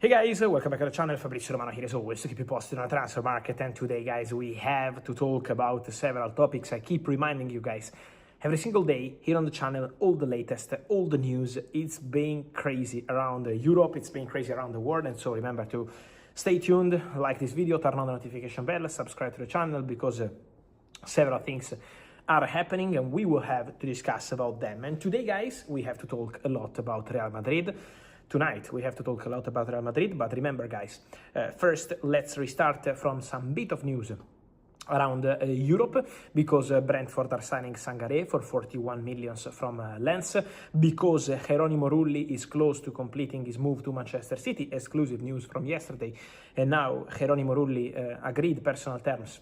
Hey guys, welcome back to the channel. Fabrizio Romano here as always to keep you posted on the transfer market. And today, guys, we have to talk about several topics. I keep reminding you guys every single day here on the channel, all the latest, all the news. It's been crazy around Europe, it's been crazy around the world. And so remember to stay tuned, like this video, turn on the notification bell, subscribe to the channel because several things are happening and we will have to discuss about them. And today, guys, we have to talk a lot about Real Madrid. Tonight, we have to talk a lot about Real Madrid, but remember, guys, first, let's restart from some bit of news around Europe, because Brentford are signing Sangaré for 41 million from Lens, because Jeronimo Rulli is close to completing his move to Manchester City, exclusive news from yesterday, and now Jeronimo Rulli agreed personal terms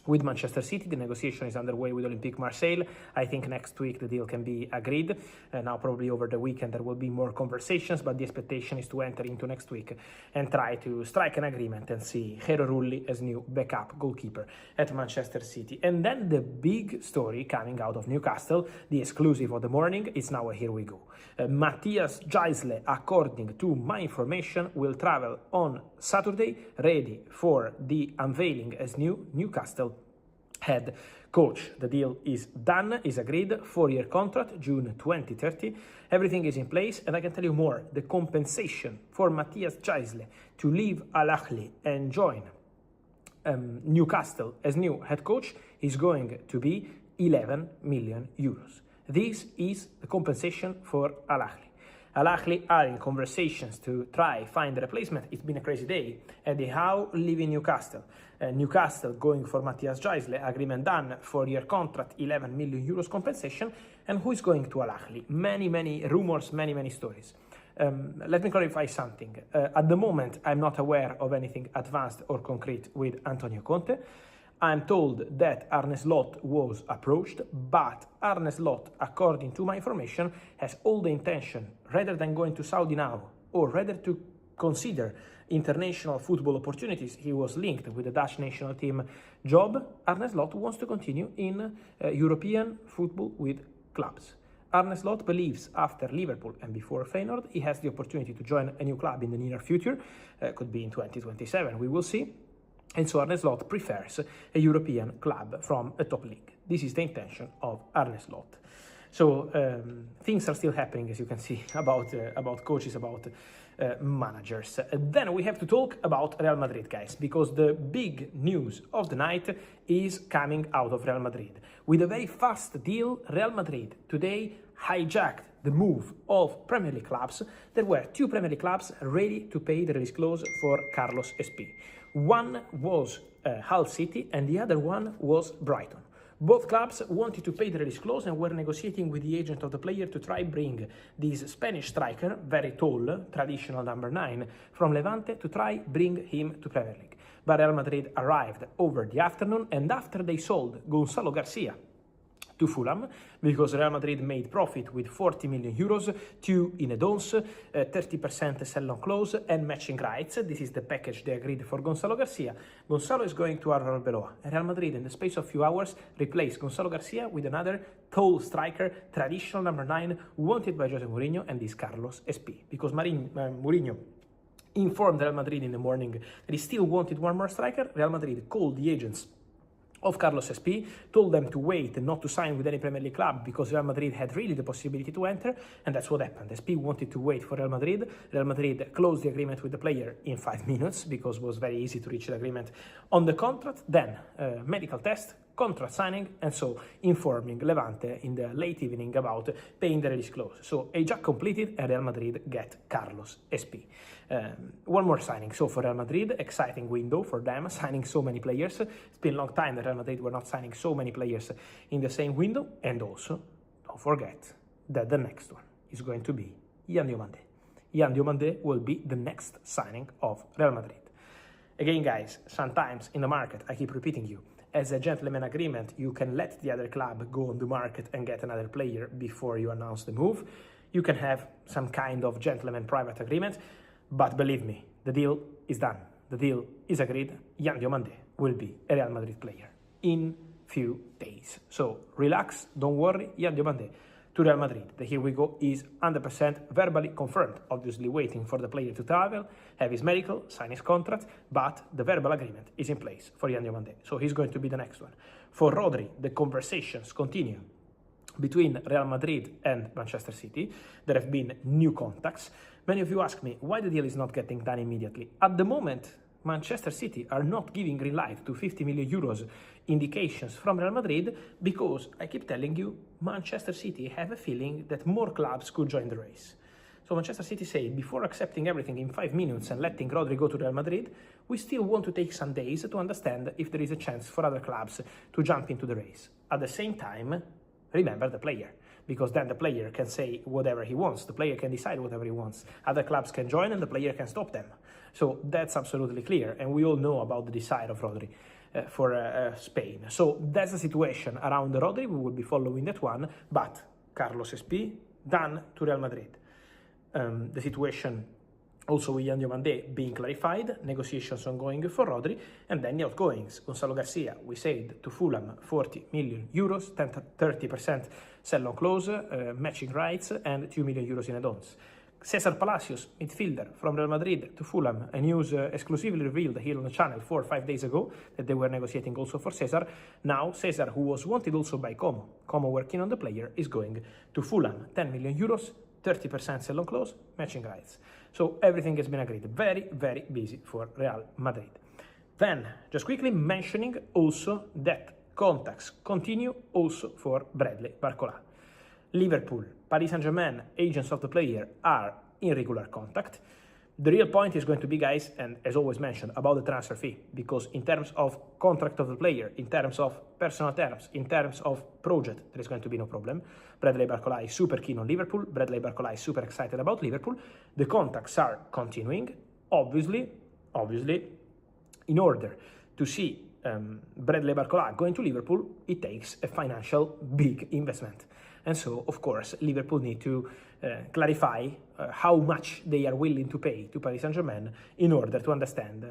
with Manchester City. The negotiation is underway with Olympique Marseille. I think next week the deal can be agreed. Now probably over the weekend there will be more conversations, but the expectation is to enter into next week and try to strike an agreement and see Jero Rulli as new backup goalkeeper at Manchester City. And then the big story coming out of Newcastle, the exclusive of the morning, is now here we go. Matthias Gisle, according to my information, will travel on Saturday, ready for the unveiling as new Newcastle head coach. The deal is done, is agreed, 4-year contract, June 2030. Everything is in place, and I can tell you more. The compensation for Matthias Gisle to leave Al Ahly and join Newcastle as new head coach is going to be 11 million euros. This is the compensation for Al Ahly. Al Ahly are in conversations to try find a replacement. It's been a crazy day. Eddie Howe leaving Newcastle. Newcastle going for Matthias Gisle, agreement done, 4-year contract, 11 million euros compensation. And who is going to Al Ahly? Many rumors, many stories. Let me clarify something. At the moment, I'm not aware of anything advanced or concrete with Antonio Conte. I'm told that Arne Slot was approached, but Arne Slot, according to my information, has all the intention, rather than going to Saudi now, or rather to consider international football opportunities. He was linked with the Dutch national team job. Arne Slot wants to continue in European football with clubs. Arne Slot believes after Liverpool and before Feyenoord, he has the opportunity to join a new club in the near future. Could be in 2027, we will see. And so Arne Slot prefers a European club from a top league. This is the intention of Arne Slot. So things are still happening, as you can see, about coaches, about managers. Then we have to talk about Real Madrid, guys, because the big news of the night is coming out of Real Madrid. With a very fast deal, Real Madrid today hijacked the move of Premier League clubs. There were 2 Premier League clubs ready to pay the release clause for Carlos Espí. One was Hull City and the other one was Brighton. Both clubs wanted to pay the release clause and were negotiating with the agent of the player to try bring this Spanish striker, very tall, traditional number 9, from Levante, to try bring him to Premier League. But Real Madrid arrived over the afternoon, and after they sold Gonzalo Garcia to Fulham, because Real Madrid made profit with 40 million euros, 2 in add-ons, 30% sell-on clause and matching rights. This is the package they agreed for Gonzalo Garcia. Gonzalo is going to Arbeloa. Real Madrid, in the space of a few hours, replaced Gonzalo Garcia with another tall striker, traditional number 9, wanted by Jose Mourinho, and this Carlos Espí. Because Mourinho informed Real Madrid in the morning that he still wanted one more striker, Real Madrid called the agents of Carlos Espí, told them to wait and not to sign with any Premier League club because Real Madrid had really the possibility to enter, and that's what happened. Espí wanted to wait for Real Madrid. Real Madrid closed the agreement with the player in 5 minutes because it was very easy to reach the agreement on the contract. Then medical test, contract signing, and so informing Levante in the late evening about paying the release clause. So hijack completed and Real Madrid get Carlos Espí. One more signing. So for Real Madrid, exciting window for them, signing so many players. It's been a long time that Real Madrid were not signing so many players in the same window. And also, don't forget that the next one is going to be Yan Diomande. Yan Diomande will be the next signing of Real Madrid. Again, guys, sometimes in the market, I keep repeating you, as a gentleman agreement, you can let the other club go on the market and get another player before you announce the move. You can have some kind of gentleman private agreement, but believe me, the deal is done. The deal is agreed. Yan Diomande will be a Real Madrid player in few days. So relax, don't worry. Yan Diomande to Real Madrid. The here we go is 100% verbally confirmed, obviously waiting for the player to travel, have his medical, sign his contract, but the verbal agreement is in place for Diomande. So he's going to be the next one. For Rodri, the conversations continue between Real Madrid and Manchester City. There have been new contacts. Many of you ask me why the deal is not getting done immediately. At the moment, Manchester City are not giving green light to 50 million euros indications from Real Madrid because, I keep telling you, Manchester City have a feeling that more clubs could join the race. So Manchester City say, before accepting everything in 5 minutes and letting Rodri go to Real Madrid, we still want to take some days to understand if there is a chance for other clubs to jump into the race. At the same time, remember the player, because then the player can say whatever he wants. The player can decide whatever he wants. Other clubs can join and the player can stop them. So that's absolutely clear. And we all know about the desire of Rodri for Spain. So that's the situation around Rodri. We will be following that one. But Carlos SP, done to Real Madrid. The situation also with Diomande being clarified, negotiations ongoing for Rodri, and then the outgoings. Gonzalo Garcia, we said to Fulham, 40 million euros, 30% sell-on clause, matching rights, and 2 million euros in add-ons. Cesar Palacios, midfielder from Real Madrid to Fulham, a news exclusively revealed here on the channel 4 or 5 days ago that they were negotiating also for Cesar. Now Cesar, who was wanted also by Como working on the player, is going to Fulham, 10 million euros, 30% sell-on clause, matching rights. So everything has been agreed. Very, very busy for Real Madrid. Then, just quickly mentioning also that contacts continue also for Bradley Barcola. Liverpool, Paris Saint-Germain, agents of the player are in regular contact. The real point is going to be, guys, and as always mentioned, about the transfer fee, because in terms of contract of the player, in terms of personal terms, in terms of project, there is going to be no problem. Bradley Barcola is super keen on Liverpool. Bradley Barcola is super excited about Liverpool. The contacts are continuing. Obviously, in order to see Bradley Barcola going to Liverpool, it takes a financial big investment. And so, of course, Liverpool need to clarify how much they are willing to pay to Paris Saint-Germain in order to understand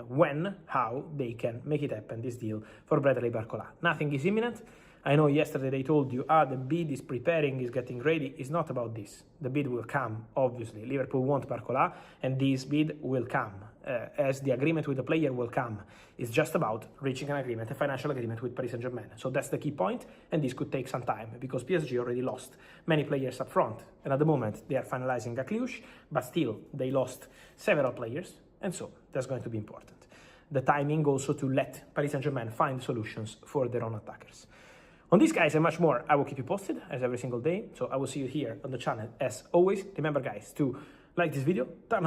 when, how they can make it happen, this deal for Bradley Barcola. Nothing is imminent. I know yesterday they told you, the bid is preparing, is getting ready. It's not about this. The bid will come, obviously. Liverpool want Barcola, and this bid will come, as the agreement with the player will come. It's just about reaching an agreement, a financial agreement with Paris Saint-Germain. So that's the key point, and this could take some time, because PSG already lost many players up front, and at the moment they are finalizing a Cluj, but still they lost several players, and so that's going to be important. The timing also to let Paris Saint-Germain find solutions for their own attackers. On this, guys, and much more, I will keep you posted as every single day. So I will see you here on the channel as always. Remember, guys, to like this video, turn on